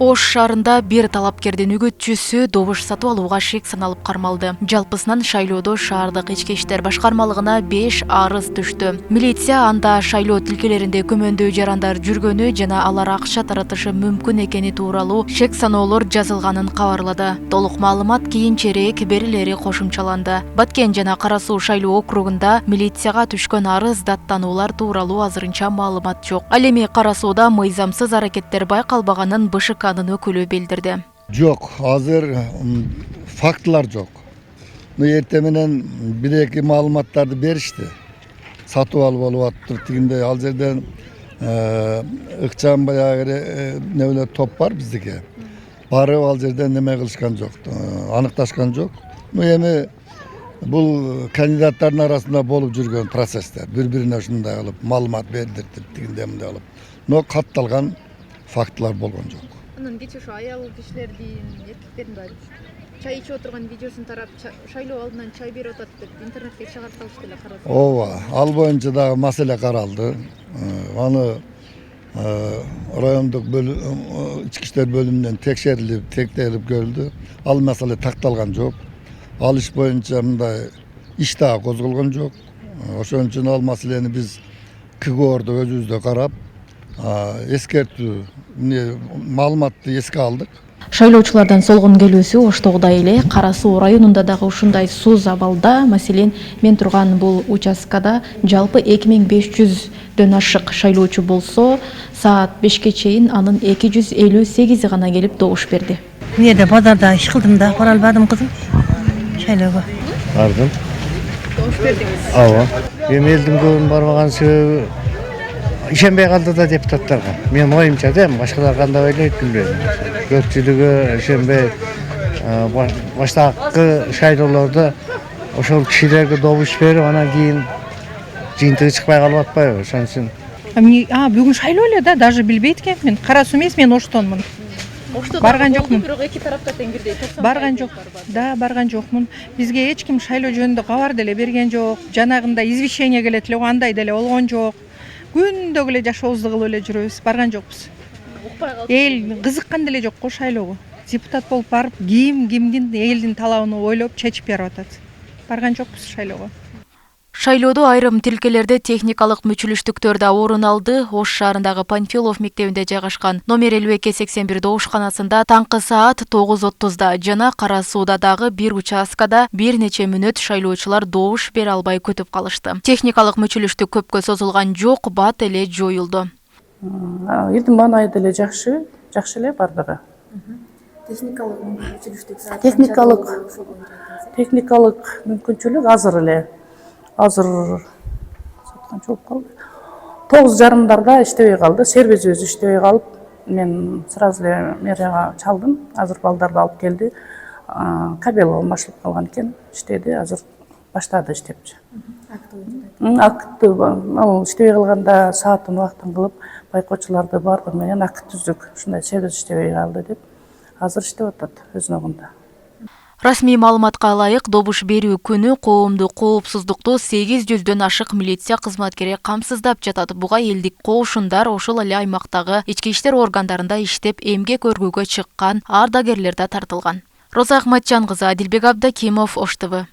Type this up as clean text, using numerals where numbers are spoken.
Ош шаарында бир талапкердин үгүтчүсү добуш сатып алууга шек саналып кармалды. Жалпысынан шайлоодо шаардык ички иштер башкармалыгына 5 арыз түштү. Милиция анда шайлоо тилкелеринде көмөндүү жарандар жүргөнү жана алар акча таратышы мүмкүн экени тууралуу шек саноолор жазылганын кабарлады. Толук маалымат кийинчерээк берилери кошумчаланды. Баткен жана Кара Суу шайлоо округунда милицияга түшкөн арыз даттануулар тууралуу азырынча маалымат жок. Ал эми Кара Сууда мыйзамсыз аракеттер байкалбаганын БШК өкүлү билдирди. Жок, азыр фактылар жок. Эртең менен бир-эки маалыматтарды беришти. Сатып алып болуп атыптыр тигинде, ал жерден ыкчам баягы небелер топ бар биздики. Барып ал жерден неме кылышкан жок, аныкташкан жок. Эми бул кандидаттардын арасында болуп жүргөн процесстер. Бири-бирине ушундай кылып маалымат бердиртип тигинде мындай кылып. Но катталган фактылар болгон жок. Анан кече ошо аял кишилердин, эркектердин чай ичип отурган видеосун тарап, шайлоо алдынан чай берип атат деп интернетке чыгарып салышты эле карадым. Ооба, ал боюнча дагы маселе каралды. Аны райондук ички иштер бөлүмүнөн текшерилип көрүлдү. Ал маселе такталган жок. Ал иш боюнча мындай иш дагы козголгон жок. Ошон үчүн ал маселени биз КГОрдо өзүбүздө карап, эскертүү маалыматты эске алдык. Шайлоочулардан солгон келүүсү Оштогудай эле Кара Суу районунда дагы ушундай сууз абалда, маселен, мен турган бул участкада жалпы 2500дөн ашык шайлоочу болсо, саат 5ке чейин анын 258 гана келип добуш берди. Мен базарда иш кылдым да, бара албадым кызым. Шайлоого бардым. Добуш бердиңиз. Ооба. Эми элдин көбүнүн барбаган себеби ишенбей калды да депутаттарга. Мен оюмча да, башкалар кандай ойлойт билбейм. Көпчүлүгү ишенбей баштапкы шайлоолордо ошол кишилерге добуш берип, анан кийин жыйынтыгы чыкпай калып атпайбы? Ошон үчүн. Бүгүн шайлоо эле да, даже билбейт экенмин. Мен Кара Суу эмес, мен Оштонмун. Барган жокмун. Бирок эки тарапта теңирдей тосом. Барган жок. Да, барган жокмун. Бизге эч ким шайлоо жөнүндө кабар деле берген жок. Жанагындай извещение келет эле, андай деле болгон жок. Күндөгү эле жашообузду кылып эле жүрөбүз. Барган жокпуз. Эл кызыккан деле жок го шайлоого. Депутат болуп барып, кимдин элдин талабын ойлоп чечип берип атат. Барган жокпуз шайлоого. Шайлоодо айрым тилкелерде техникалык мүчүлүштүктөр да орун алды. Ош шаарындагы Панфилов мектебинде жайгашкан номер 5281 добушканасында таңкы саат 9:30 жана Кара Сууда дагы бир участкада бир нече мүнөт шайлоочулар добуш бере албай күтүп калышты. Техникалык мүчүлүштүк көпкө созулган жок, бат эле жоюлду. Элдин маанайы деле жакшы эле бардыгы. Техникалык мүмкүнчүлүк азыр эле. Азыр канча болуп калды? 9:30 иштебей калды. Сервисибиз иштебей калып, мен сразу эле мэрияга чалдым. Азыр балдарды алып келди. Кабел алмашылып калган экен, иштеди. Азыр баштады иштепчи. Актты. Ал иштебей калганда саатын убактын кылып, байкоочуларды бардыгы менен акт түздүк. Ушундай сервис иштебей калды деп. Азыр иштеп атат өзүнөгүндө. Расмий маалыматка ылайык, добуш берүү күнү коомдук коопсуздукту 800дөн ашык милиция кызматкери камсыздап жатат. Буга элдик коошундар, ошол эле аймактагы ички иштер органдарында иштеп эмгек өргүүгө чыккан ардагерлер да тартылган. Роза Ахматжан кызы, Адилбек Абдакимов, Ош ТВ.